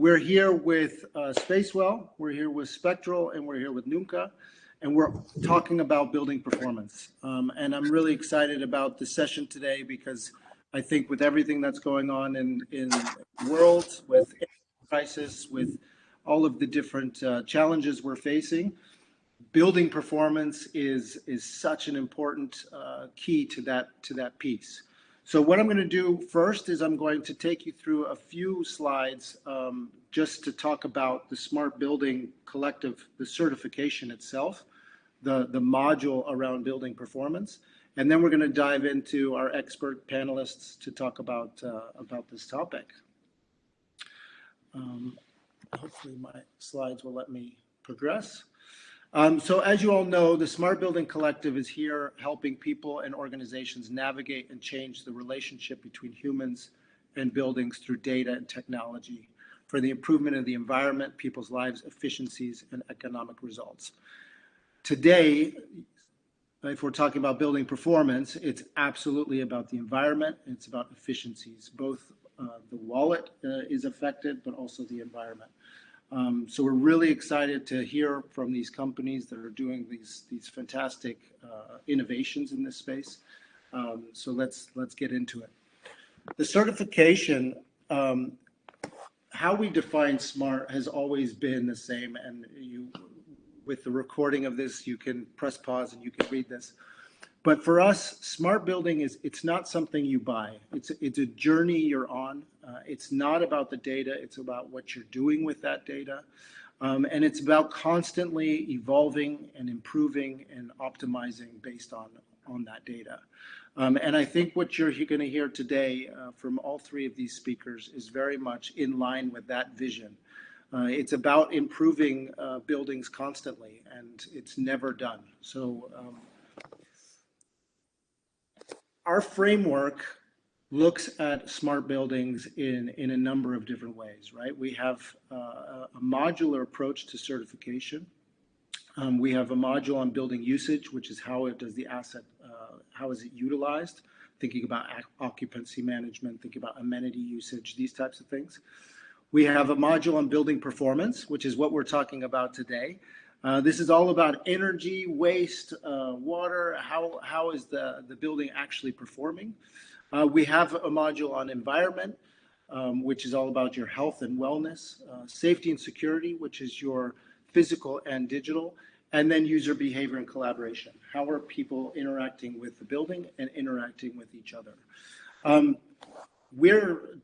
We're here with Spacewell, we're here with Spectral, and we're here with Nuuka, and we're talking about building performance. And I'm really excited about the session today because I think with everything that's going on in the world, with crisis, with all of the different challenges we're facing, building performance is such an important key to that piece. So what I'm going to do first is I'm going to take you through a few slides just to talk about the Smart Building Collective, the certification itself, the module around building performance, and then we're going to dive into our expert panelists to talk about this topic. Hopefully my slides will let me progress. So as you all know, the Smart Building Collective is here helping people and organizations navigate and change the relationship between humans and buildings through data and technology for the improvement of the environment, people's lives, efficiencies, and economic results. Today, if we're talking about building performance, it's absolutely about the environment, and it's about efficiencies. Both the wallet is affected, but also the environment. So we're really excited to hear from these companies that are doing these fantastic innovations in this space. So let's get into it. The certification, how we define SMART has always been the same, and with the recording of this, you can press pause and you can read this. But for us, smart building it's not something you buy. It's a journey you're on. It's not about the data. It's about what you're doing with that data. And it's about constantly evolving and improving and optimizing based on that data. And I think what you're going to hear today from all three of these speakers is very much in line with that vision. It's about improving buildings constantly, and it's never done. So our framework looks at smart buildings in a number of different ways, right? We have a modular approach to certification. We have a module on building usage, which is how does the asset, how is it utilized? Thinking about occupancy management, thinking about amenity usage, these types of things. We have a module on building performance, which is what we're talking about today. This is all about energy, waste, water, how is the building actually performing. We have a module on environment, which is all about your health and wellness, safety and security, which is your physical and digital, and then user behavior and collaboration. How are people interacting with the building and interacting with each other?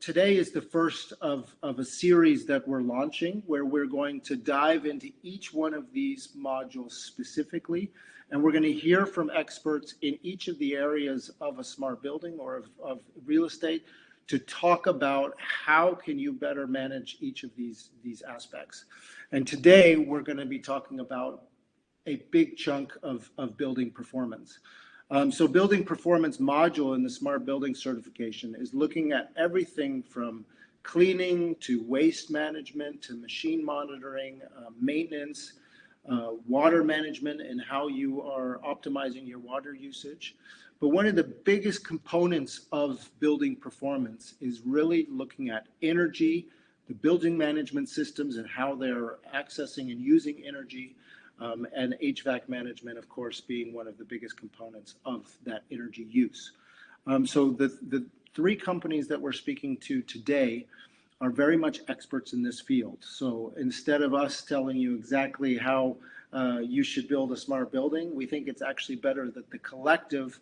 Today is the first of a series that we're launching where we're going to dive into each one of these modules specifically, and we're going to hear from experts in each of the areas of a smart building or of real estate to talk about how can you better manage each of these aspects. And today we're going to be talking about a big chunk of building performance. So building performance module in the smart building certification is looking at everything from cleaning to waste management to machine monitoring, maintenance, water management, and how you are optimizing your water usage. But one of the biggest components of building performance is really looking at energy, the building management systems and how they're accessing and using energy, and HVAC management, of course, being one of the biggest components of that energy use. So the three companies that we're speaking to today are very much experts in this field. So instead of us telling you exactly how you should build a smart building, we think it's actually better that the collective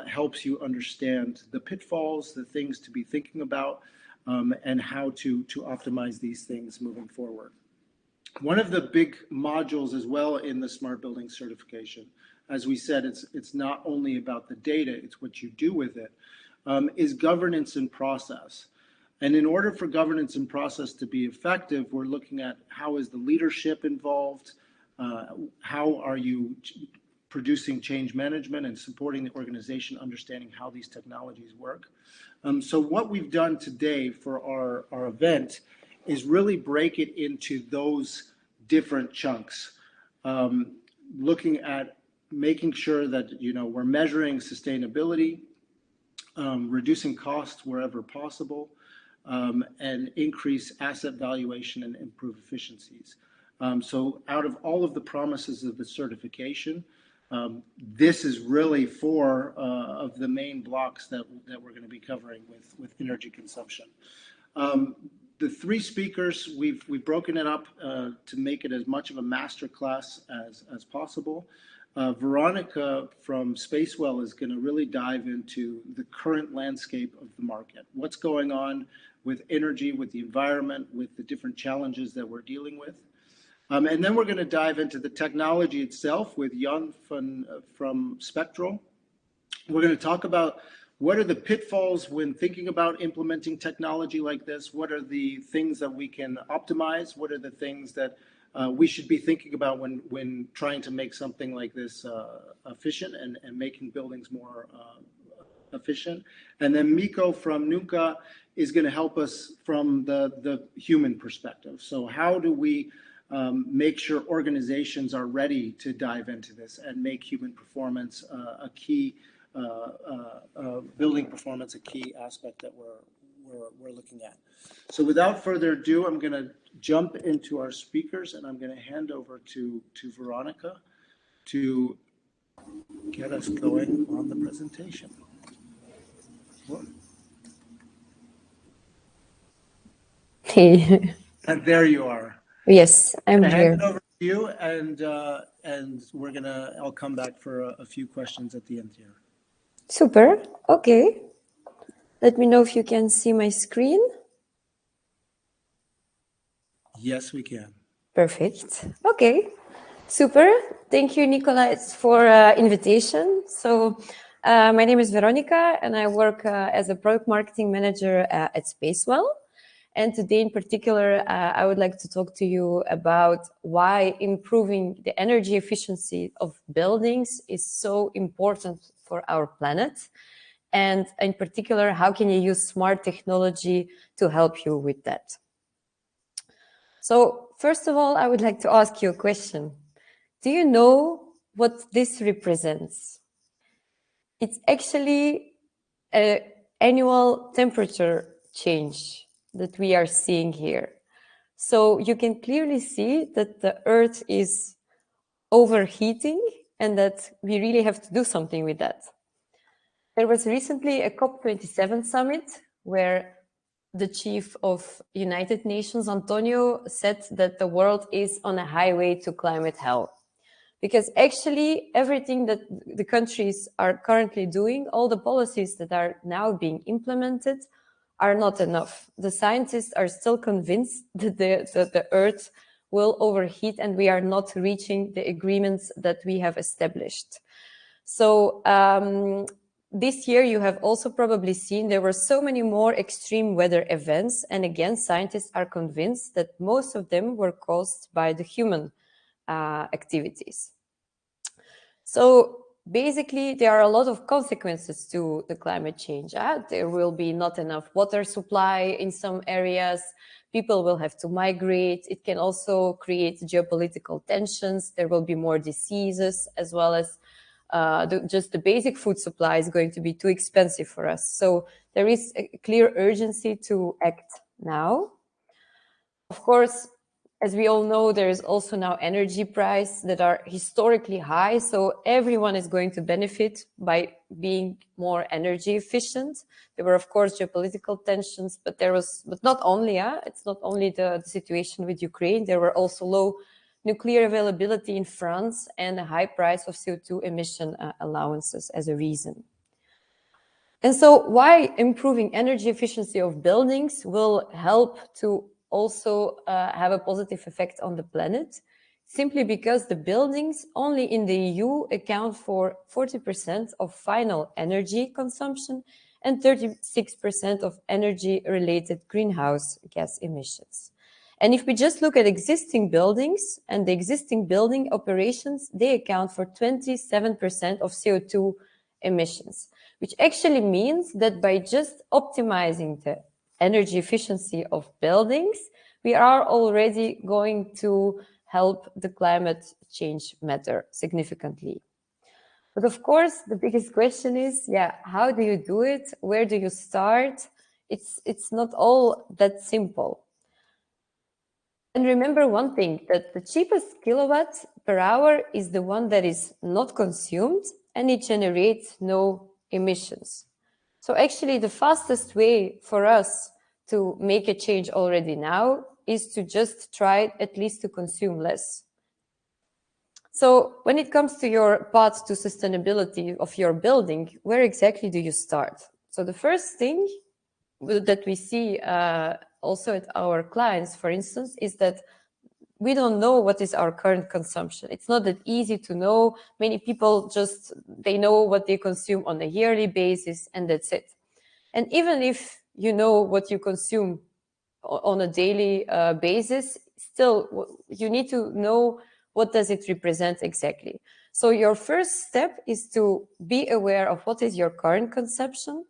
helps you understand the pitfalls, the things to be thinking about, and how to optimize these things moving forward. One of the big modules as well in the smart building certification, as we said, it's not only about the data, it's what you do with it, is governance and process. And in order for governance and process to be effective, we're looking at how is the leadership involved, how are you producing change management and supporting the organization, understanding how these technologies work. So what we've done today for our event is really break it into those different chunks, looking at making sure that we're measuring sustainability, reducing costs wherever possible, and increase asset valuation and improve efficiencies. So out of all of the promises of the certification, this is really four of the main blocks that we're going to be covering with energy consumption. The three speakers, we've broken it up to make it as much of a master class as possible. Veronica from Spacewell is going to really dive into the current landscape of the market. What's going on with energy, with the environment, with the different challenges that we're dealing with. And then we're going to dive into the technology itself with Jan from Spectral. We're going to talk about what are the pitfalls when thinking about implementing technology like this? What are the things that we can optimize? What are the things that we should be thinking about when trying to make something like this efficient and making buildings more efficient? And then Miko from Nuuka is going to help us from the human perspective. So how do we make sure organizations are ready to dive into this and make human performance a key building performance a key aspect that we're looking at. So without further ado, I'm going to jump into our speakers and I'm going to hand over to Veronica to get us going on the presentation. Hey. And there you are. Yes, I'm hand here. It over to you, and I'll come back for a few questions at the end here. Super. Okay. Let me know if you can see my screen. Yes, we can. Perfect. Okay. Super. Thank you, Nicolai, for invitation. So my name is Veronica, and I work as a product marketing manager at Spacewell. And today in particular, I would like to talk to you about why improving the energy efficiency of buildings is so important for our planet. And in particular, how can you use smart technology to help you with that? So first of all, I would like to ask you a question. Do you know what this represents? It's actually an annual temperature change that we are seeing here. So you can clearly see that the Earth is overheating and that we really have to do something with that. There was recently a COP27 summit where the chief of United Nations, Antonio, said that the world is on a highway to climate hell. Because actually everything that the countries are currently doing, all the policies that are now being implemented are not enough. The scientists are still convinced that the Earth will overheat and we are not reaching the agreements that we have established. So this year you have also probably seen there were so many more extreme weather events. And again, scientists are convinced that most of them were caused by the human activities. So basically, there are a lot of consequences to the climate change. There will be not enough water supply in some areas. People will have to migrate. It can also create geopolitical tensions. There will be more diseases, as well as just the basic food supply is going to be too expensive for us. So there is a clear urgency to act now. Of course, as we all know, there is also now energy prices that are historically high. So everyone is going to benefit by being more energy efficient. There were, of course, geopolitical tensions, but not only, it's not only the situation with Ukraine. There were also low nuclear availability in France and a high price of CO2 emission allowances as a reason. And so why improving energy efficiency of buildings will help to also have a positive effect on the planet, simply because the buildings only in the EU account for 40% of final energy consumption and 36% of energy-related greenhouse gas emissions. And if we just look at existing buildings and the existing building operations, they account for 27% of CO2 emissions, which actually means that by just optimizing the energy efficiency of buildings, we are already going to help the climate change matter significantly. But of course, the biggest question is, how do you do it? Where do you start? it's not all that simple. And remember one thing, that the cheapest kilowatt per hour is the one that is not consumed and it generates no emissions. So actually the fastest way for us to make a change already now is to just try at least to consume less. So when it comes to your path to sustainability of your building, where exactly do you start? So the first thing that we see also at our clients, for instance, is that we don't know what is our current consumption. It's not that easy to know. Many people they know what they consume on a yearly basis and that's it. And even if you know what you consume on a daily basis, still you need to know what does it represent exactly. So your first step is to be aware of what is your current consumption.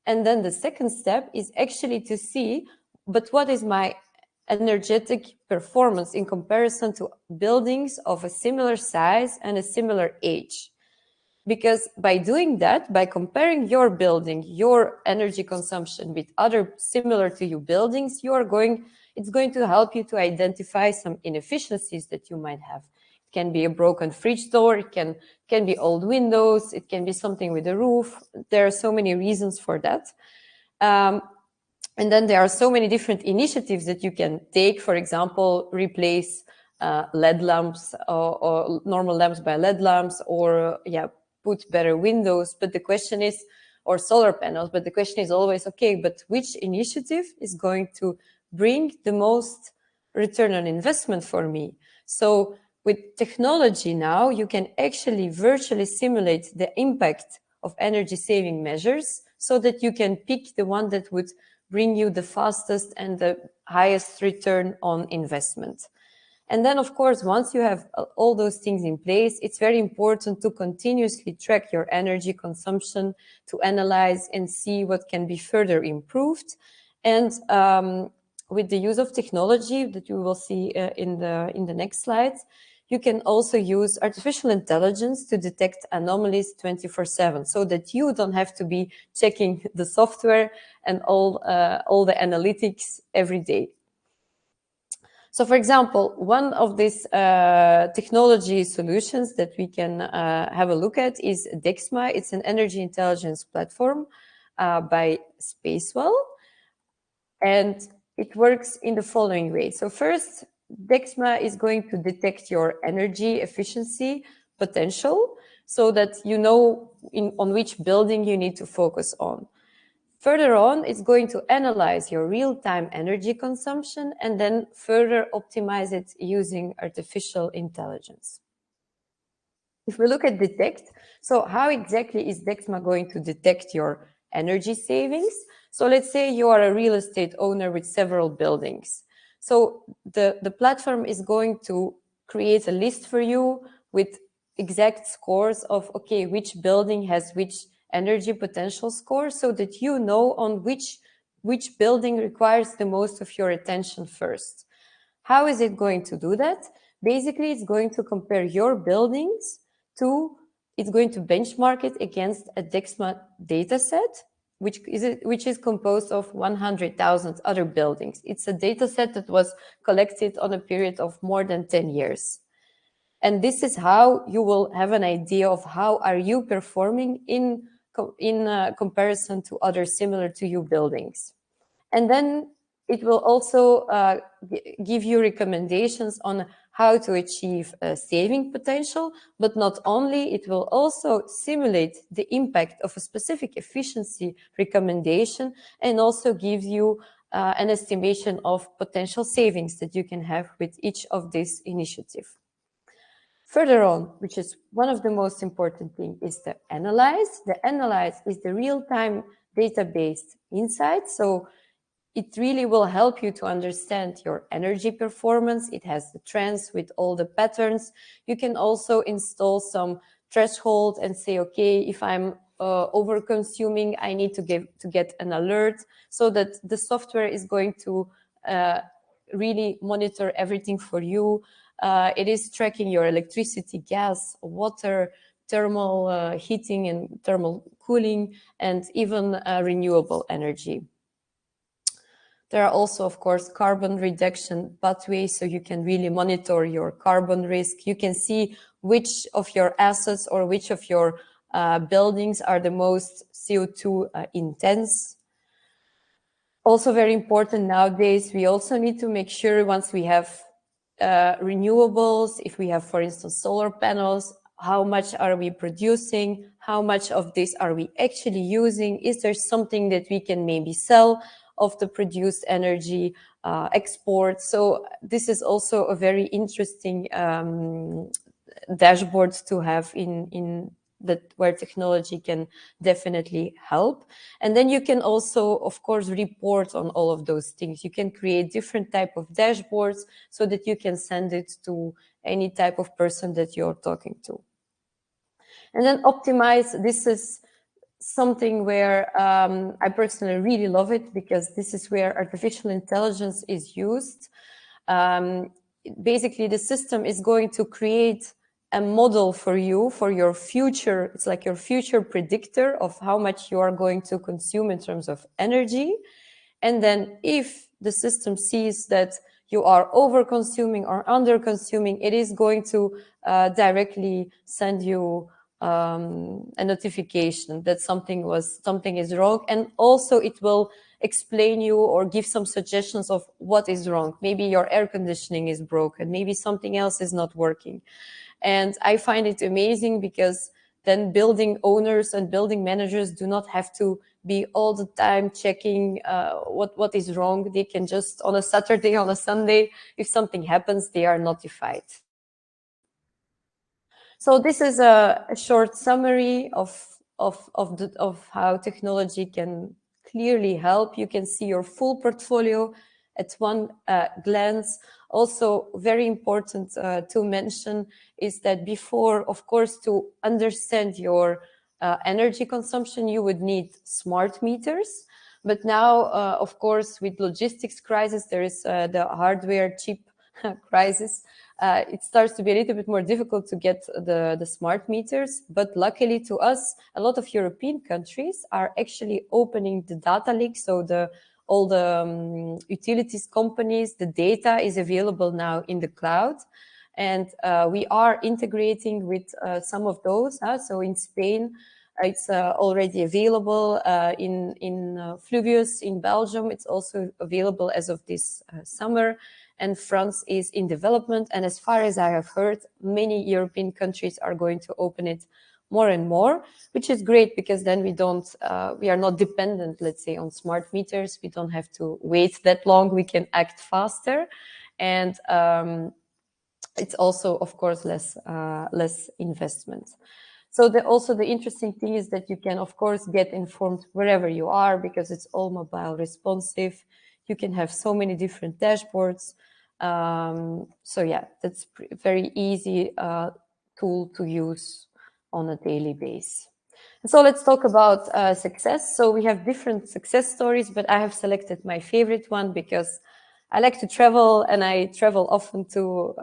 And then the second step is actually to see, but what is my energetic performance in comparison to buildings of a similar size and a similar age? Because by doing that, by comparing your building, your energy consumption with other similar to you buildings, it's going to help you to identify some inefficiencies that you might have. It can be a broken fridge door, it can be old windows, it can be something with the roof. There are so many reasons for that. And then there are so many different initiatives that you can take. For example, replace LED lamps or normal lamps by LED lamps, or put better windows. But the question is, or solar panels, but the question is always, okay, but which initiative is going to bring the most return on investment for me? So with technology now, you can actually virtually simulate the impact of energy saving measures so that you can pick the one that would bring you the fastest and the highest return on investment. And then, of course, once you have all those things in place, it's very important to continuously track your energy consumption, to analyze and see what can be further improved. And with the use of technology that you will see in the next slides, you can also use artificial intelligence to detect anomalies 24/7, so that you don't have to be checking the software and all the analytics every day. So, for example, one of these technology solutions that we can have a look at is Dexma. It's an energy intelligence platform by Spacewell. And it works in the following way. So first, Dexma is going to detect your energy efficiency potential so that you know on which building you need to focus on. Further on, it's going to analyze your real-time energy consumption and then further optimize it using artificial intelligence. If we look at detect, so how exactly is Dexma going to detect your energy savings? So let's say you are a real estate owner with several buildings. So the platform is going to create a list for you with exact scores of, okay, which building has which energy potential score, so that you know on which building requires the most of your attention first. How is it going to do that? Basically, it's going to compare your buildings it's going to benchmark it against a Dexma data set, which is composed of 100,000 other buildings. It's a data set that was collected on a period of more than 10 years. And this is how you will have an idea of how are you performing in comparison to other similar to you buildings. And then it will also give you recommendations on how to achieve a saving potential, but not only, it will also simulate the impact of a specific efficiency recommendation and also give you an estimation of potential savings that you can have with each of these initiatives. Further on, which is one of the most important things, is the analyze. The analyze is the real-time data-based insight. So it really will help you to understand your energy performance. It has the trends with all the patterns. You can also install some threshold and say, okay, if I'm over consuming, I need to get an alert, so that the software is going to really monitor everything for you. It is tracking your electricity, gas, water, thermal heating and thermal cooling, and even renewable energy. There are also, of course, carbon reduction pathways, so you can really monitor your carbon risk. You can see which of your assets or which of your buildings are the most CO2 intense. Also very important nowadays, we also need to make sure once we have renewables, if we have, for instance, solar panels, how much are we producing? How much of this are we actually using? Is there something that we can maybe sell of the produced energy, export? So this is also a very interesting dashboard to have in that where technology can definitely help. And then you can also, of course, report on all of those things. You can create different type of dashboards so that you can send it to any type of person that you're talking to. And then optimize, this is something where I personally really love it, because this is where artificial intelligence is used. Basically, the system is going to create a model for you, for your future. It's like your future predictor of how much you are going to consume in terms of energy. And then if the system sees that you are over consuming or under consuming, it is going to directly send you a notification that something is wrong. And also it will explain you or give some suggestions of what is wrong. Maybe your air conditioning is broken. Maybe something else is not working. And I find it amazing, because then building owners and building managers do not have to be all the time checking what is wrong. They can just, on a Saturday, on a Sunday, if something happens, they are notified. So this is a short summary of how technology can clearly help. You can see your full portfolio at one glance. Also, very important to mention is that before, of course, to understand your energy consumption, you would need smart meters. But now, of course, with logistics crisis, there is the hardware chip crisis. It starts to be a little bit more difficult to get the smart meters. But luckily to us, a lot of European countries are actually opening the data lake. So all the utilities companies, the data is available now in the cloud. And we are integrating with some of those. So in Spain, it's already available. In Fluvius in Belgium, it's also available as of this summer. And France is in development. And as far as I have heard, many European countries are going to open it more and more, which is great, because then we are not dependent, let's say, on smart meters. We don't have to wait that long. We can act faster. And it's also, of course, less investment. So also the interesting thing is that you can, of course, get informed wherever you are, because it's all mobile responsive. You can have so many different dashboards. So yeah, that's very easy tool to use on a daily basis. And so let's talk about success. So we have different success stories, but I have selected my favorite one because I like to travel, and I travel often to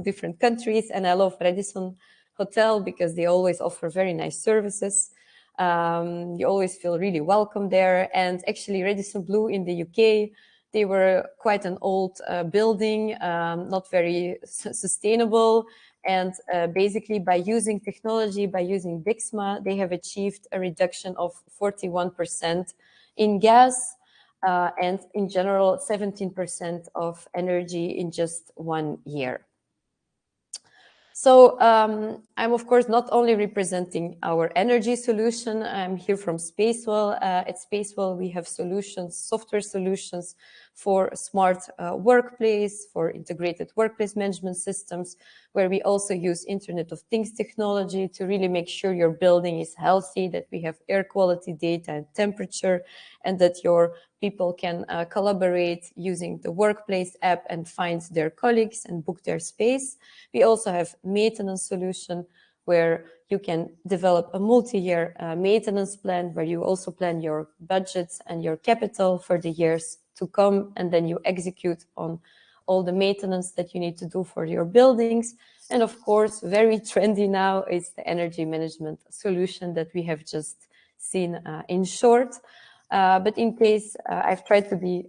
different countries. And I love Radisson Hotel because they always offer very nice services. You always feel really welcome there. And actually, Radisson Blu in the UK, they were quite an old building, not very sustainable. And basically, by using technology, by using Bixma, they have achieved a reduction of 41% in gas, and in general, 17% of energy in just 1 year. So I'm, of course, not only representing our energy solution. I'm here from Spacewell. At Spacewell, we have solutions, software solutions for a smart workplace, for integrated workplace management systems, where we also use Internet of Things technology to really make sure your building is healthy, that we have air quality data and temperature, and that your people can collaborate using the workplace app and find their colleagues and book their space. We also have maintenance solution where you can develop a multi-year maintenance plan, where you also plan your budgets and your capital for the years to come, and then you execute on all the maintenance that you need to do for your buildings. And of course, very trendy now is the energy management solution that we have just seen in short. But in case, I've tried to be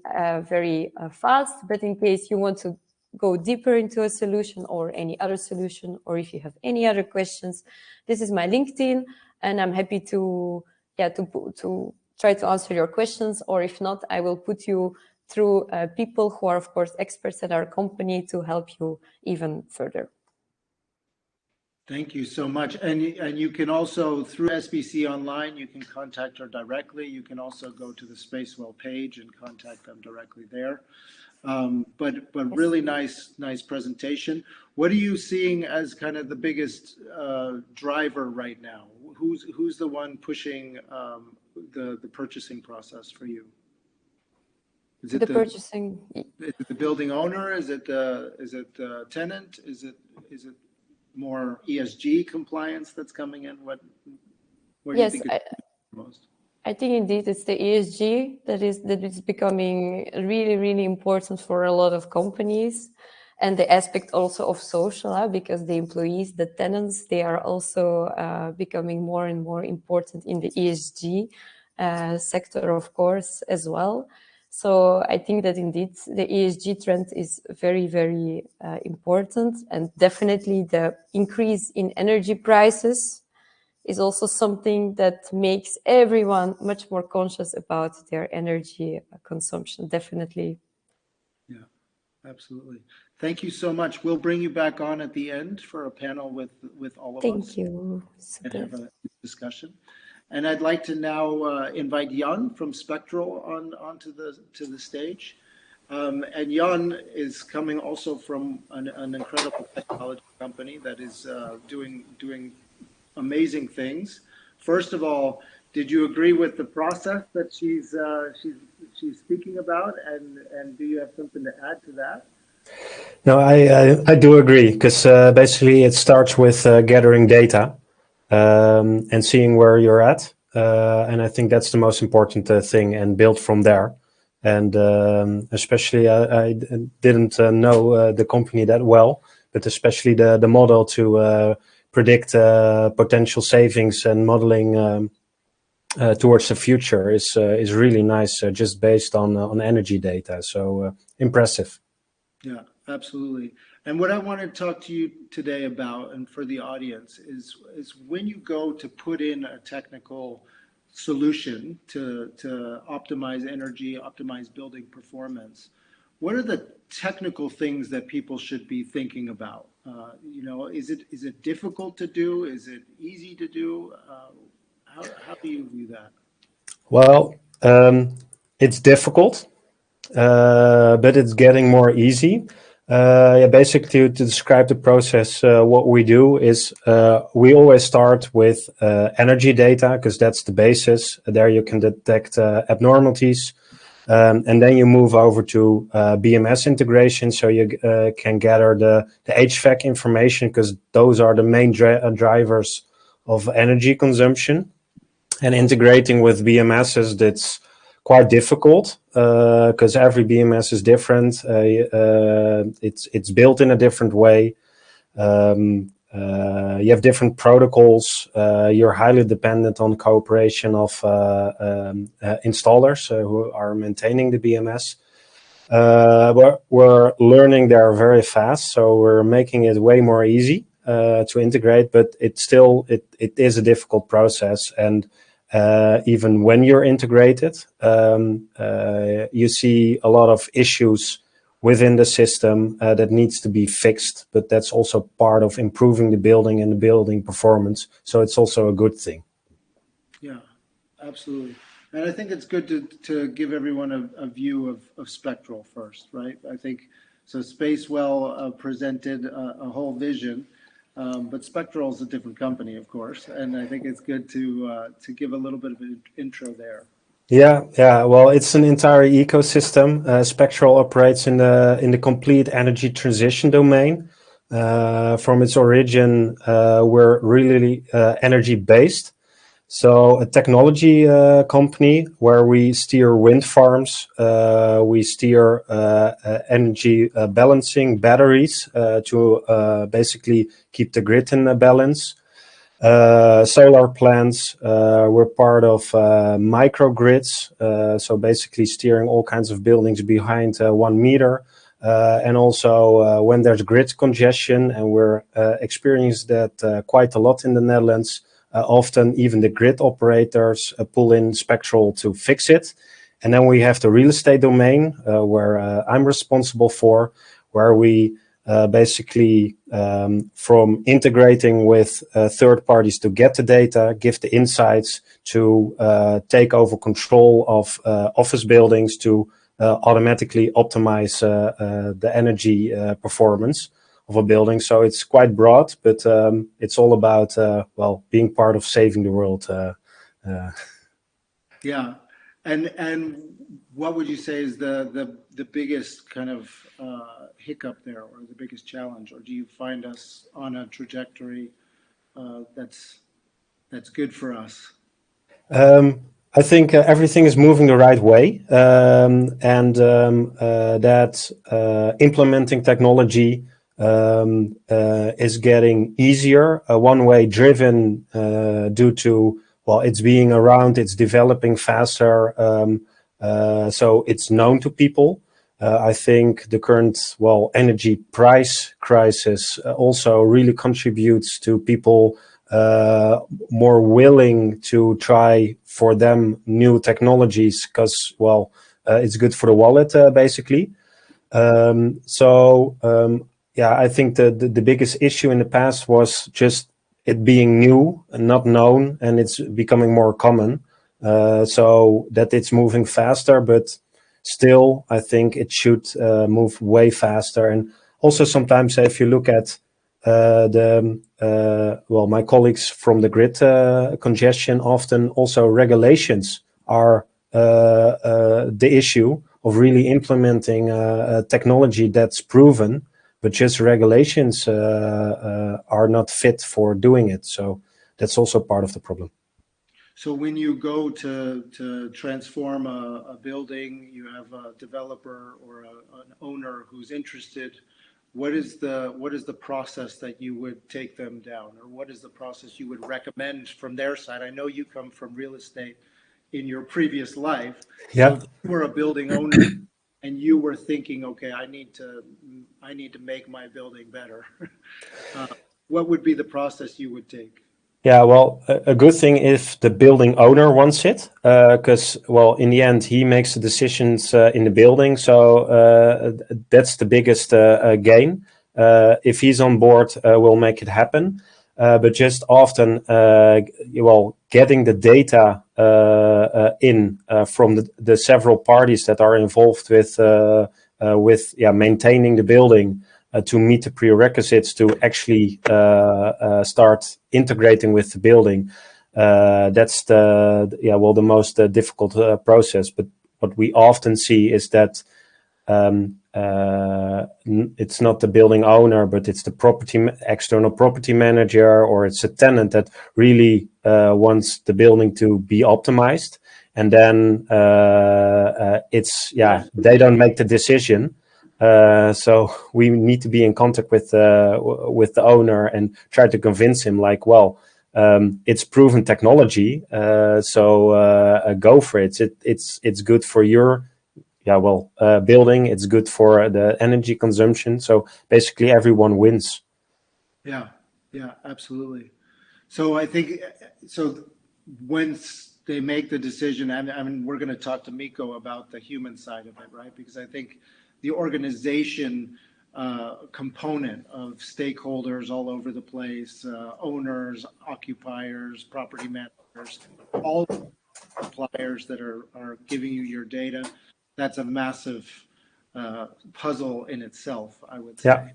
very fast, but in case you want to go deeper into a solution or any other solution, or if you have any other questions, this is my LinkedIn, and I'm happy to try to answer your questions, or if not, I will put you through people who are, of course, experts at our company to help you even further. Thank you so much. And you can also, through SBC Online, you can contact her directly. You can also go to the Spacewell page and contact them directly there. But really nice presentation. What are you seeing as kind of the biggest driver right now? Who's the one pushing the purchasing process for you? Is it purchasing? Is it the building owner? Is it the tenant? Is it more ESG compliance that's coming in? What do you think is most? I think indeed it's the ESG that is becoming really, really important for a lot of companies, and the aspect also of social, because the employees, the tenants, they are also becoming more and more important in the ESG sector, of course, as well. So I think that indeed the ESG trend is very, very important, and definitely the increase in energy prices is also something that makes everyone much more conscious about their energy consumption, definitely. Yeah, absolutely. Thank you so much. We'll bring you back on at the end for a panel with all of us. Thank you. And have a discussion. And I'd like to now invite Jan from Spectral onto the stage. And Jan is coming also from an incredible technology company that is doing amazing things. First of all, did you agree with the process that she's speaking about, and do you have something to add to that? No, I do agree, because basically it starts with gathering data and seeing where you're at, and I think that's the most important thing, and build from there. And especially I didn't know the company that well, but especially the model to predict potential savings and modeling towards the future is really nice, just based on energy data. So impressive. Yeah, absolutely. And what I want to talk to you today about, and for the audience, is when you go to put in a technical solution to optimize energy, optimize building performance, what are the technical things that people should be thinking about? Is it difficult to do? Is it easy to do? How do you view that? Well, it's difficult, but it's getting more easy. Basically, to describe the process, what we do is we always start with energy data, because that's the basis. There you can detect abnormalities. And then you move over to BMS integration, so you can gather the HVAC information, because those are the main drivers of energy consumption. And integrating with BMSs, that's quite difficult, because every BMS is different. It's built in a different way. You have different protocols. You're highly dependent on cooperation of installers who are maintaining the BMS. We're learning there very fast, so we're making it way more easy to integrate, but it is a difficult process. And even when you're integrated, you see a lot of issues within the system that needs to be fixed, but that's also part of improving the building and the building performance. So it's also a good thing. Yeah, absolutely. And I think it's good to give everyone a view of Spectral first, right? I think so. Spacewell presented a whole vision, but Spectral is a different company, of course, and I think it's good to give a little bit of an intro there. Yeah. Well, it's an entire ecosystem. Spectral operates in the complete energy transition domain. From its origin, we're really energy based. So a technology company where we steer wind farms, we steer energy balancing batteries to basically keep the grid in balance. solar plants. We're part of microgrids, so basically steering all kinds of buildings behind 1 meter. And also when there's grid congestion, and we're experiencing that quite a lot in the Netherlands, often even the grid operators pull in Spectral to fix it. And then we have the real estate domain, where I'm responsible for, where we basically from integrating with third parties to get the data, give the insights, to take over control of office buildings, to automatically optimize the energy performance of a building. So it's quite broad, but it's all about well, being part of saving the world. Yeah, and what would you say is the biggest kind of hiccup there, or the biggest challenge, or do you find us on a trajectory that's good for us? I think everything is moving the right way, and that implementing technology is getting easier. One way driven due to, well, it's being around, it's developing faster, so it's known to people. I think the current, well, energy price crisis also really contributes to people more willing to try for them new technologies, because, well, it's good for the wallet, basically. Yeah, I think the biggest issue in the past was just it being new and not known, and it's becoming more common. So that it's moving faster, but still, I think it should move way faster. And also sometimes, if you look at well, my colleagues from the grid congestion, often also regulations are the issue of really implementing technology that's proven, but just regulations are not fit for doing it. So that's also part of the problem. So when you go to transform a building, you have a developer or an owner who's interested. What is the process that you would take them down, or what is the process you would recommend from their side? I know you come from real estate in your previous life. Yeah. So if you were a building owner and you were thinking, okay, I need to make my building better, what would be the process you would take? Yeah, well, a good thing if the building owner wants it, because, well, in the end, he makes the decisions in the building. So that's the biggest gain. If he's on board, we'll make it happen. But just often, well, getting the data in from the several parties that are involved with maintaining the building, to meet the prerequisites to actually start integrating with the building. That's the most difficult process. But what we often see is that it's not the building owner, but it's the external property manager, or it's a tenant that really wants the building to be optimized. And then they don't make the decision. So we need to be in contact with the owner and try to convince him, like, well, it's proven technology, so go for it. It's good for your building. It's good for the energy consumption. So basically, everyone wins. Yeah, absolutely. So I think once they make the decision, I mean, we're going to talk to Miko about the human side of it, right? Because I think the organization component of stakeholders all over the place, owners, occupiers, property managers, all suppliers that are giving you your data, that's a massive puzzle in itself, I would say.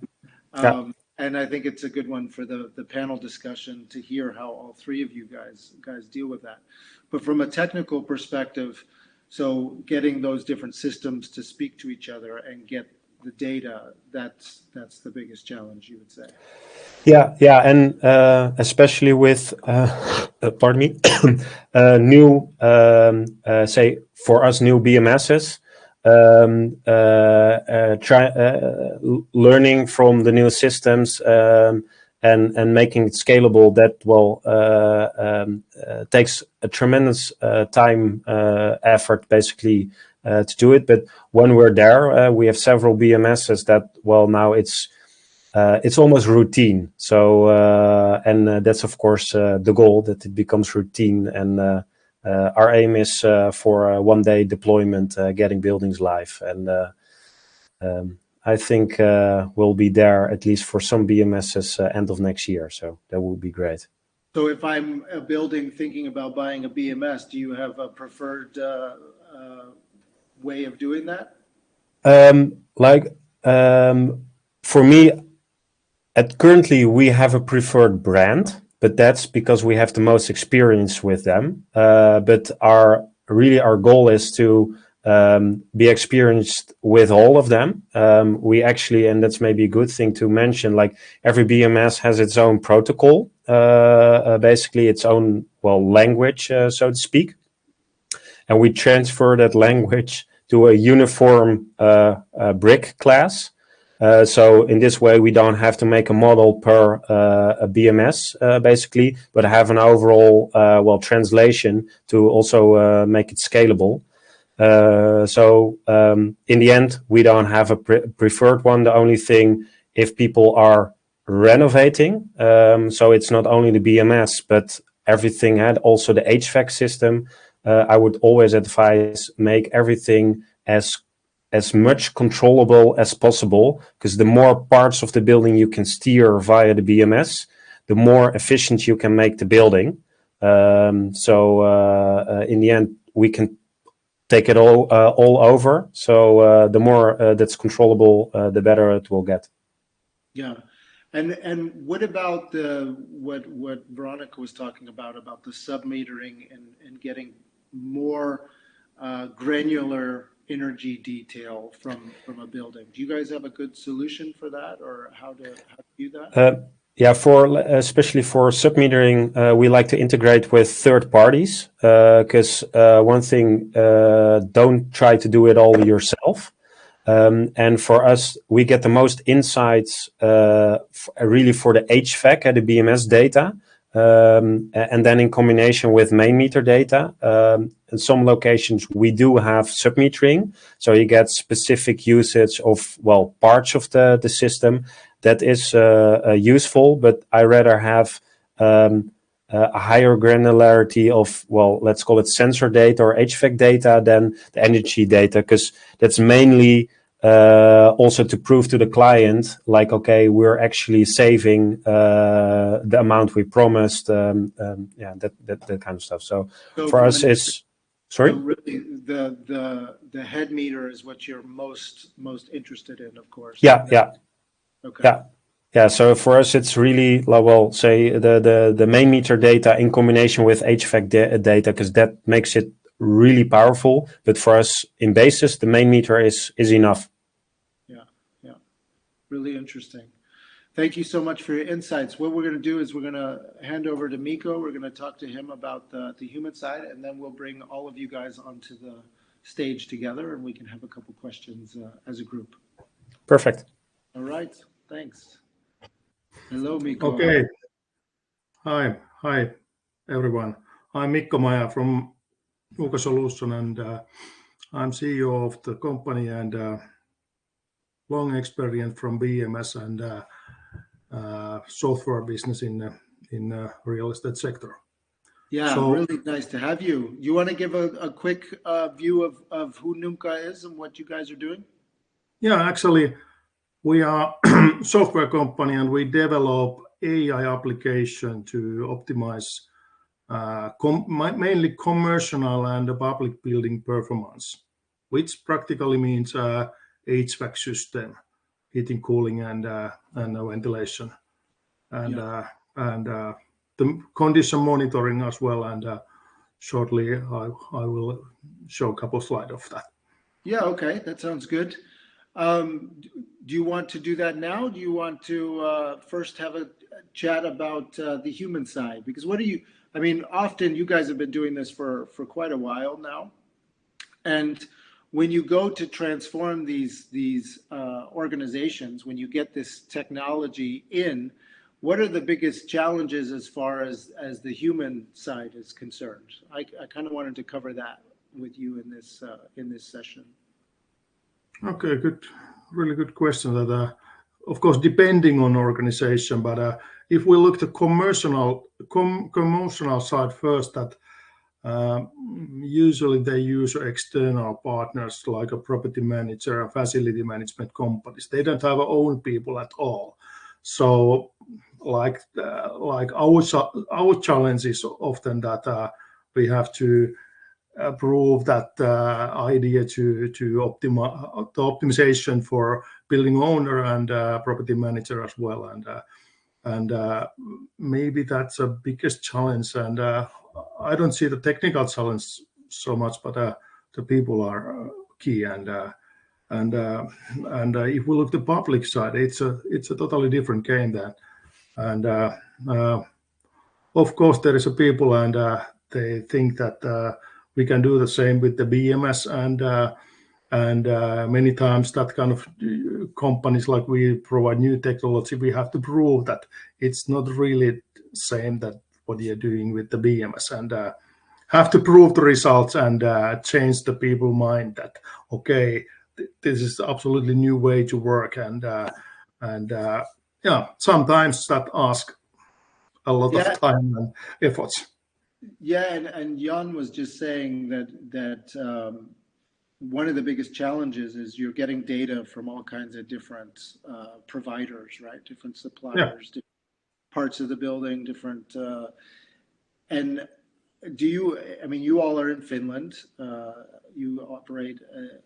Yeah. And I think it's a good one for the panel discussion to hear how all three of you guys deal with that. But from a technical perspective, so getting those different systems to speak to each other and get the data, that's the biggest challenge, you would say. Yeah, and especially with, pardon me, new, say for us, new BMSs, learning from the new systems, and making it scalable, that takes a tremendous time effort basically to do it. But when we're there, we have several BMSs that now it's almost routine. So and that's of course the goal, that it becomes routine. And our aim is for one day deployment, getting buildings live. And I think we'll be there at least for some BMSs end of next year. So that would be great. So if I'm a building thinking about buying a BMS, do you have a preferred way of doing that? For me, currently we have a preferred brand, but that's because we have the most experience with them. But our goal is to be experienced with all of them. We actually, and that's maybe a good thing to mention, like every BMS has its own protocol, basically its own language, so to speak, and we transfer that language to a uniform brick class. So in this way, we don't have to make a model per a BMS, basically, but have an overall translation to also make it scalable. So in the end, we don't have a preferred one. The only thing, if people are renovating, so it's not only the BMS, but everything, had also the HVAC system. I would always advise make everything as much controllable as possible, because the more parts of the building you can steer via the BMS, the more efficient you can make the building. So in the end, we can take it all over. So the more that's controllable, the better it will get. Yeah. And what about what Veronica was talking about the submetering and getting more granular energy detail from a building? Do you guys have a good solution for that, or how to do that? Yeah, especially for submetering, we like to integrate with third parties, because one thing, don't try to do it all yourself. And for us, we get the most insights really for the HVAC and the BMS data, and then in combination with main meter data. In some locations, we do have submetering, so you get specific usage of parts of the system. That is useful, but I rather have a higher granularity of, let's call it sensor data or HVAC data than the energy data, because that's mainly also to prove to the client, like, okay, we're actually saving the amount we promised. That kind of stuff. So for us, it's sorry. So really, the head meter is what you're most interested in, of course. Yeah. Okay. Yeah. So for us, it's really say the main meter data in combination with HVAC data, because that makes it really powerful. But for us in basis, the main meter is enough. Yeah. Really interesting. Thank you so much for your insights. What we're going to do is we're going to hand over to Mikko. We're going to talk to him about the human side, and then we'll bring all of you guys onto the stage together, and we can have a couple questions as a group. Perfect. All right. Thanks. Hello, Mikko. Okay. Hi, everyone. I'm Mikko Maja from Nuuka Solution, and I'm CEO of the company, and long experience from BMS and software business in real estate sector. Yeah, so, really nice to have you. You want to give a quick view of who Nuuka is and what you guys are doing? Yeah, actually, we are a software company, and we develop AI application to optimize mainly commercial and public building performance, which practically means HVAC system, heating, cooling, and ventilation, and the condition monitoring as well. And shortly, I will show a couple slides of that. Yeah, okay, that sounds good. Do you want to do that now? Do you want to first have a chat about the human side? Because often you guys have been doing this for quite a while now. And when you go to transform these organizations, when you get this technology in, what are the biggest challenges as far as the human side is concerned? I kind of wanted to cover that with you in this session. Okay, good, really good question. That of course depending on organization, but if we look at the commercial side first, that usually they use external partners like a property manager and facility management companies. They don't have their own people at all. So like our challenge is often that we have to prove that idea to optimization for building owner and property manager as well, and maybe that's the biggest challenge. And I don't see the technical challenge so much, but the people are key. And if we look at the public side, it's a totally different game then. And of course there is a people, and they think that we can do the same with the BMS, and many times that kind of companies, like we provide new technology, we have to prove that it's not really same that what you're doing with the BMS, and have to prove the results and change the people mind that okay, this is absolutely new way to work, and yeah, sometimes that ask a lot of time and efforts. Yeah, and Jan was just saying that one of the biggest challenges is you're getting data from all kinds of different providers, right? Different suppliers, different parts of the building, different. And do you? I mean, you all are in Finland. You operate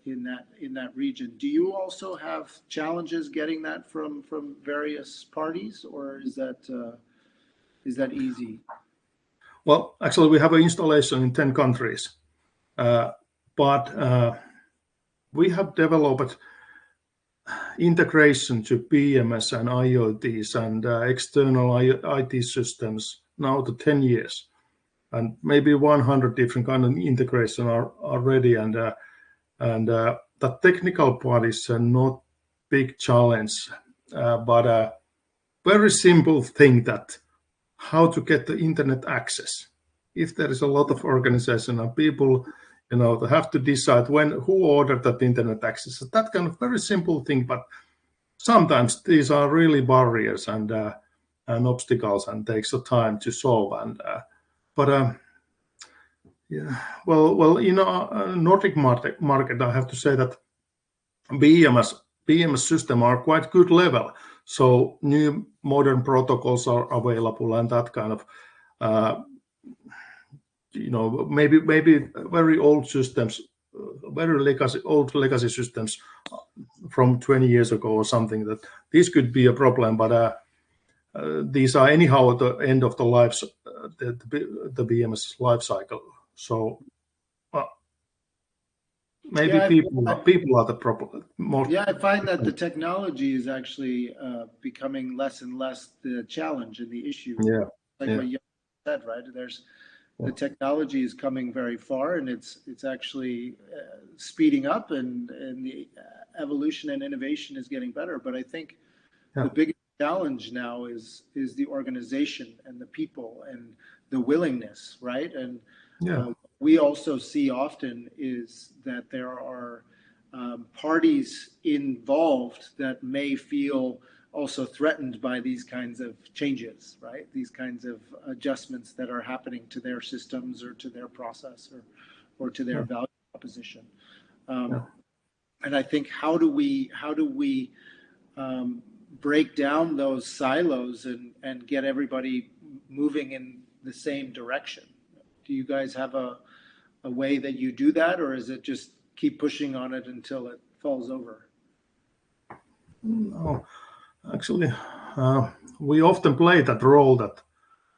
in that region. Do you also have challenges getting that from various parties, or is that easy? Well, actually, we have an installation in 10 countries, but we have developed integration to PMS and IoTs and external IT systems now to 10 years, and maybe 100 different kind of integration are ready. And the technical part is not big challenge, but a very simple thing that how to get the internet access. If there is a lot of organization and people, they have to decide who ordered that internet access. That kind of very simple thing, but sometimes these are really barriers and obstacles, and takes a time to solve. And yeah, well, Nordic market, I have to say that BMS system are quite good level. So new modern protocols are available, and that kind of maybe very old systems, very old legacy systems from 20 years ago or something, that this could be a problem. But these are anyhow at the end of the life, the BMS life cycle. So maybe people are the problem. Yeah, I find that the technology is actually becoming less and less the challenge and the issue. Yeah, what you said, right? The technology is coming very far, and it's actually speeding up, and the evolution and innovation is getting better. But I think the biggest challenge now is the organization and the people and the willingness, right? And we also see often is that there are parties involved that may feel also threatened by these kinds of changes, right? These kinds of adjustments that are happening to their systems or to their process or to their value proposition. And I think how do we break down those silos and get everybody moving in the same direction? Do you guys have a way that you do that, or is it just keep pushing on it until it falls over? No, actually, we often play that role that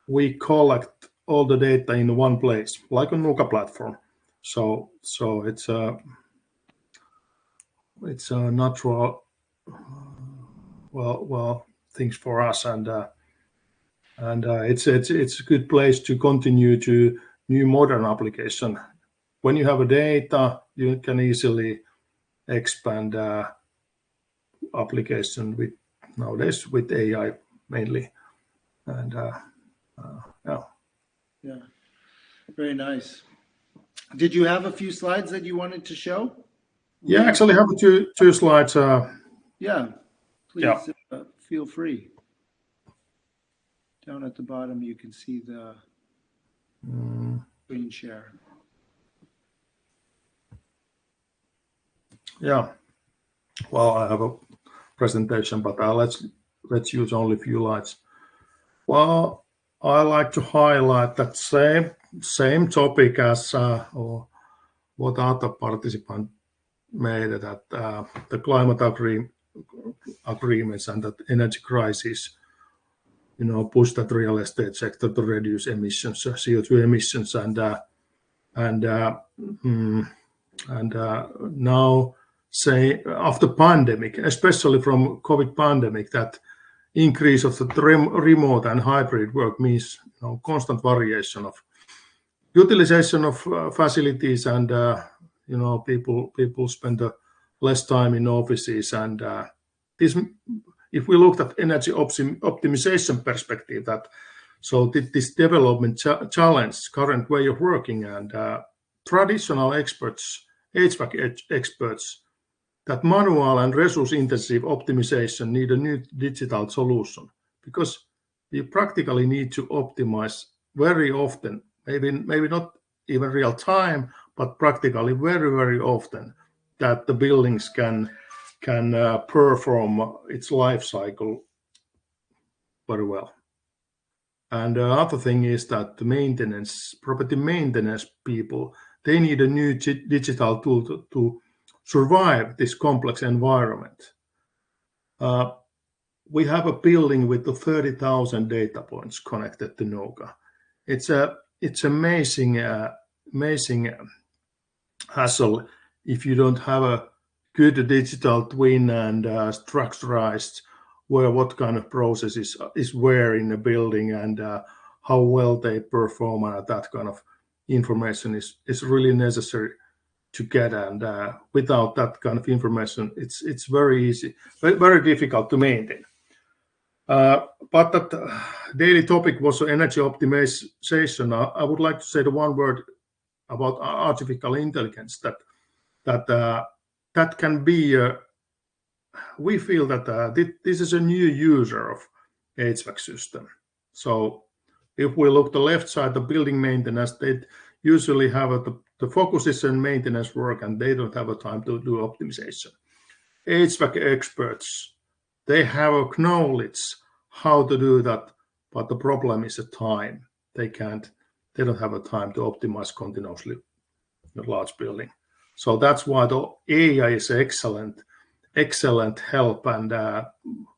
we collect all the data in one place, like a Nuuka platform. So it's a natural well things for us, and it's a good place to continue to new modern application. When you have a data, you can easily expand application with nowadays with AI mainly. and yeah. Yeah, very nice. Did you have a few slides that you wanted to show? Yeah, actually, I have two slides. Yeah, Yeah. please feel free. Down at the bottom, you can see the screen share. Yeah. Well, I have a presentation, but let's use only a few slides. Well, I like to highlight that same topic as or what other participant made, that the climate agreements and that energy crisis, push that real estate sector to reduce emissions, CO2 emissions, and now, say, after pandemic, especially from COVID pandemic, that increase of the remote and hybrid work means constant variation of utilization of facilities, and people spend less time in offices, and this, if we looked at energy optimization perspective, that so this development challenge current way of working, and traditional experts, HVAC experts, that manual and resource intensive optimization need a new digital solution, because we practically need to optimize very often, maybe not even real time, but practically very often, that the buildings can perform its life cycle very well. And the other thing is that the property maintenance people, they need a new digital tool to survive this complex environment. We have a building with the 30,000 data points connected to Nuuka. It's amazing hassle if you don't have a good digital twin and structurized where what kind of process is where in the building, and how well they perform, and that kind of information is really necessary to get, and without that kind of information, it's very very difficult to maintain. But that daily topic was energy optimization. I would like to say the one word about artificial intelligence, that can be. We feel that this is a new user of HVAC system. So if we look the left side, the building maintenance, they usually have the focus is on maintenance work, and they don't have a time to do optimization. HVAC experts, they have a knowledge how to do that, but the problem is the time. They don't have a time to optimize continuously in a large building. So that's why the AI is excellent help, and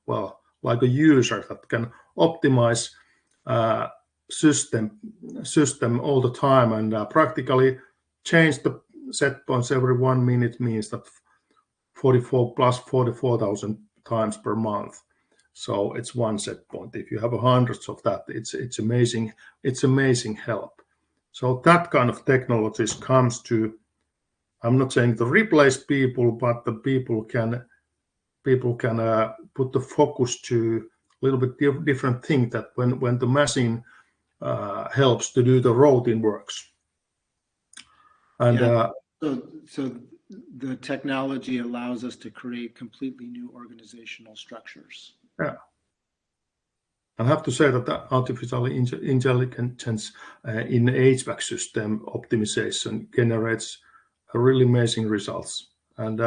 well, like a user that can optimize system all the time, and practically change the set points every 1 minute means that 44,000 times per month. So it's one set point. If you have hundreds of that, it's amazing. It's amazing help. So that kind of technologies comes to, I'm not saying to replace people, but the people can put the focus to a little bit different thing, that when the machine helps to do the routine works. And yeah. So the technology allows us to create completely new organizational structures. yeah. I have to say that the artificial intelligence in HVAC system optimization generates really amazing results. And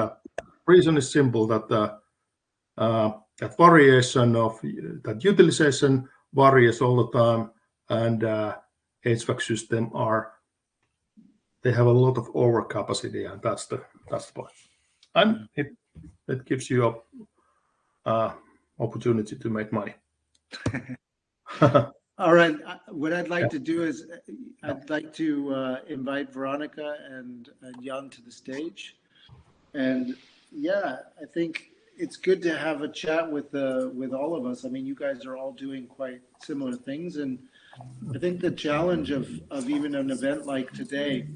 reason is simple, that that variation of that utilization varies all the time, and HVAC system they have a lot of overcapacity, and that's the point. And it gives you a opportunity to make money. All right. What I'd like to do is I'd like to invite Veronica and Jan to the stage. And yeah, I think it's good to have a chat with all of us. I mean, you guys are all doing quite similar things, and I think the challenge of even an event like today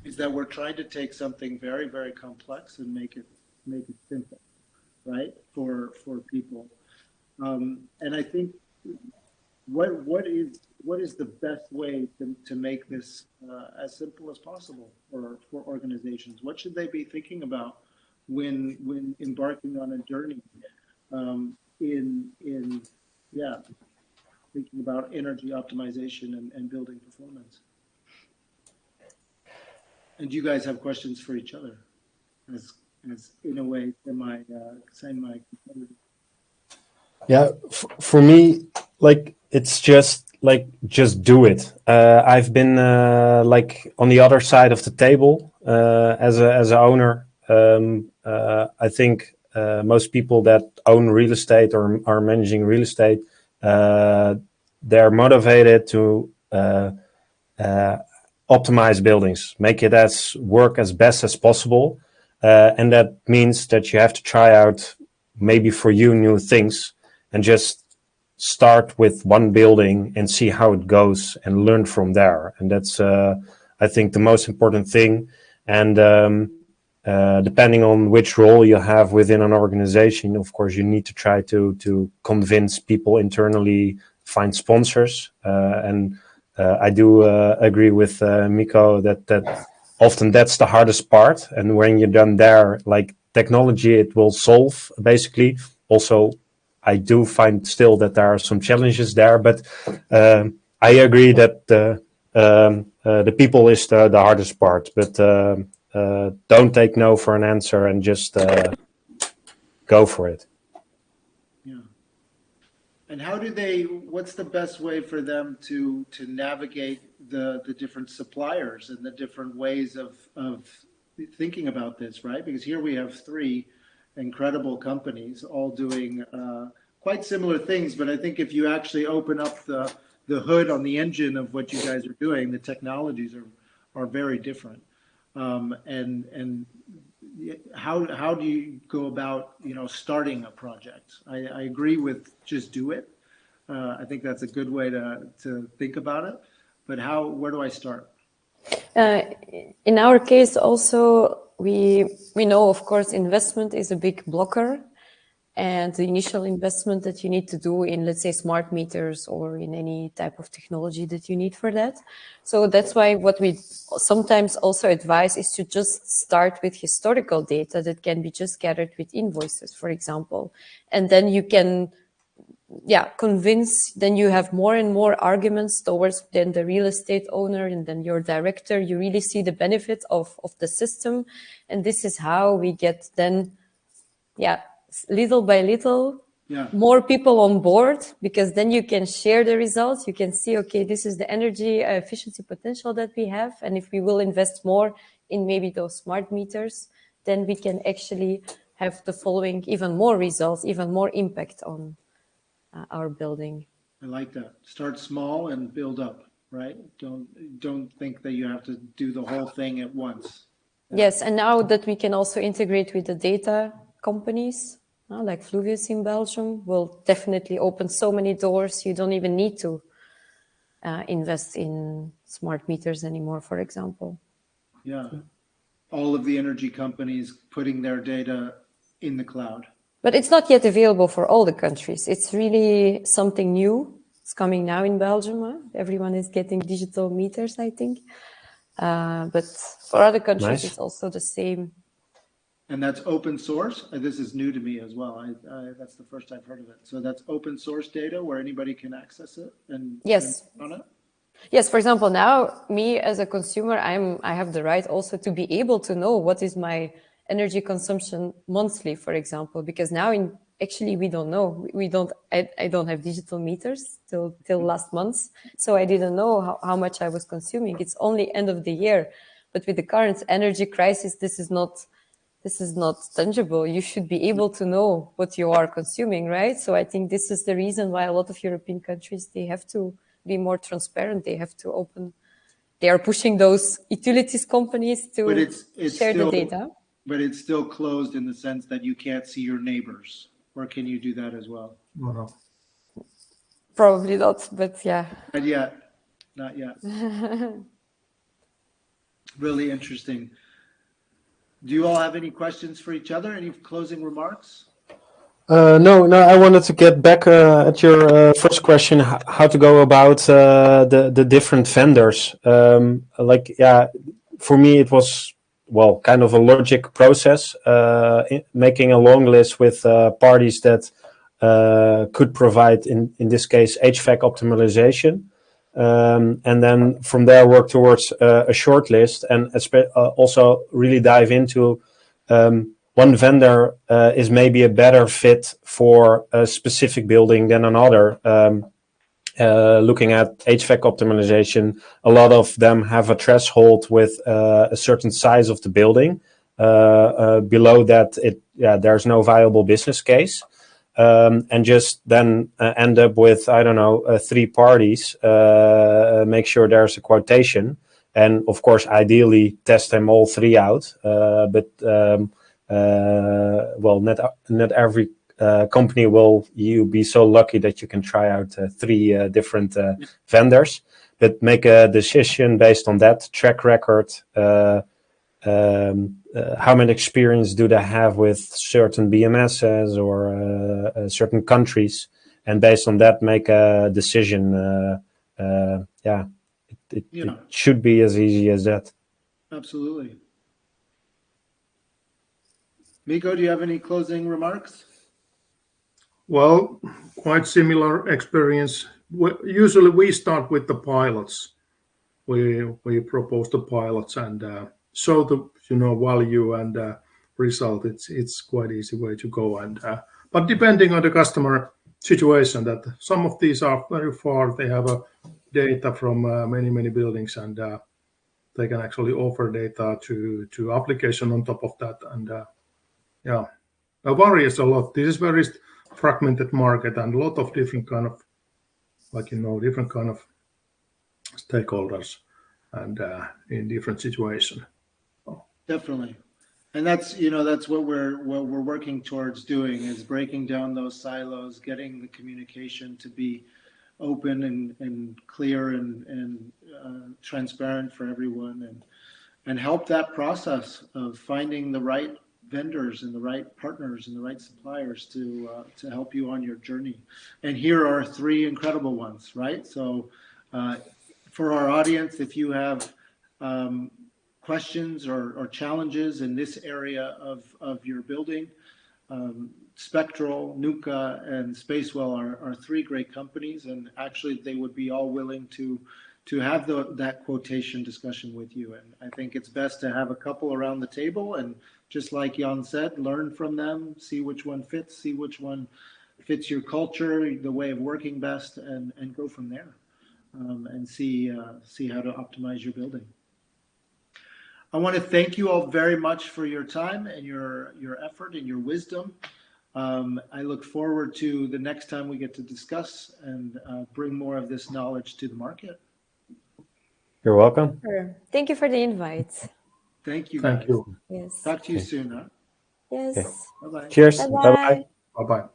is that we're trying to take something very, very complex and make it simple, right, for people. And I think what is the best way to make this as simple as possible for organizations? What should they be thinking about when embarking on a journey in yeah, thinking about energy optimization and building performance? And do you guys have questions for each other as in a way semi competitive? Yeah, for me, like it's just do it. I've been like on the other side of the table as an owner. I think most people that own real estate or are managing real estate, they're motivated to optimize buildings, make it as work as best as possible, and that means that you have to try out maybe for you new things and just start with one building and see how it goes and learn from there. And that's, I think, the most important thing. And depending on which role you have within an organization, of course, you need to try to convince people internally, find sponsors. And I do agree with Miko that often that's the hardest part. And when you're done there, like technology, it will solve basically. Also, I do find still that there are some challenges there, but I agree that the people is the hardest part. But don't take no for an answer and just go for it. Yeah. And what's the best way for them to navigate the different suppliers and the different ways of thinking about this, right? Because here we have three incredible companies all doing quite similar things, but I think if you actually open up the hood on the engine of what you guys are doing, the technologies are very different. And how do you go about starting a project? I agree with just do it. I think that's a good way to think about it. But where do I start? In our case, also we know, of course, investment is a big blocker, and the initial investment that you need to do in, let's say, smart meters or in any type of technology that you need for that. So that's why what we sometimes also advise is to just start with historical data that can be just gathered with invoices, for example, and then you can convince, then you have more and more arguments towards then the real estate owner and then your director. You really see the benefit of the system. And this is how we get then, little by little, more people on board, because then you can share the results. You can see, okay, this is the energy efficiency potential that we have. And if we will invest more in maybe those smart meters, then we can actually have the following even more results, even more impact on our building. I like that. Start small and build up, right? Don't think that you have to do the whole thing at once. Yes, and now that we can also integrate with the data companies, like Fluvius in Belgium, will definitely open so many doors. You don't even need to invest in smart meters anymore, for example. Yeah. All of the energy companies putting their data in the cloud. But it's not yet available for all the countries. It's really something new. It's coming now in Belgium. Everyone is getting digital meters, I think. But for other countries, It's also the same. And that's open source. This is new to me as well. That's the first I've heard of it. So that's open source data where anybody can access it and yes. on it. Yes, for example, now me as a consumer, I have the right also to be able to know what is my energy consumption monthly, for example, because now actually we don't know. I don't have digital meters till last month, so I didn't know how much I was consuming. It's only end of the year, but with the current energy crisis, this is not tangible. You should be able to know what you are consuming, right? So I think this is the reason why a lot of European countries, they have to be more transparent. They have to open. They are pushing those utilities companies to share the data. But it's still closed in the sense that you can't see your neighbors. Or can you do that as well? No. Probably not, but yeah. Not yet. Really interesting. Do you all have any questions for each other? Any closing remarks? No, I wanted to get back at your first question, how to go about the different vendors. Yeah, for me it was, well, kind of a logic process, making a long list with parties that could provide, in this case, HVAC optimization. And then from there work towards a short list, and also really dive into one vendor is maybe a better fit for a specific building than another. Looking at HVAC optimization, a lot of them have a threshold with a certain size of the building. Below that, there's no viable business case. And just then end up with, I don't know, 3 parties, make sure there's a quotation, and of course, ideally test them all 3 out. Well, not every company will you be so lucky that you can try out 3 different vendors, but make a decision based on that track record. How much experience do they have with certain BMSs or certain countries, and based on that make a decision. It should be as easy as that. Absolutely. Mikko, do you have any closing remarks? Well, quite similar experience. Usually we start with the pilots. We propose the pilots and show the value and result. It's quite easy way to go. And but depending on the customer situation, that some of these are very far. They have data from many buildings, and they can actually offer data to application on top of that. And it varies a lot. This is very fragmented market, and a lot of different kind of, different kind of stakeholders, and in different situations. Definitely, and that's what we're working towards doing, is breaking down those silos, getting the communication to be open and clear and transparent for everyone, and help that process of finding the right vendors and the right partners and the right suppliers to help you on your journey. And here are 3 incredible ones, right? So for our audience, if you have questions or challenges in this area of your building, Spectral, Nuuka, and Spacewell are 3 great companies, and actually they would be all willing to have that quotation discussion with you. And I think it's best to have a couple around the table, and just like Jan said, learn from them, see which one fits, see which one fits your culture, the way of working best, and go from there, and see how to optimize your building. I want to thank you all very much for your time and your effort and your wisdom. I look forward to the next time we get to discuss and bring more of this knowledge to the market. You're welcome. Sure. Thank you for the invite. Thank you. Thank you. Yes. Talk to you soon, huh? Yes. Okay. Bye-bye. Cheers. Bye-bye. Bye-bye. Bye-bye.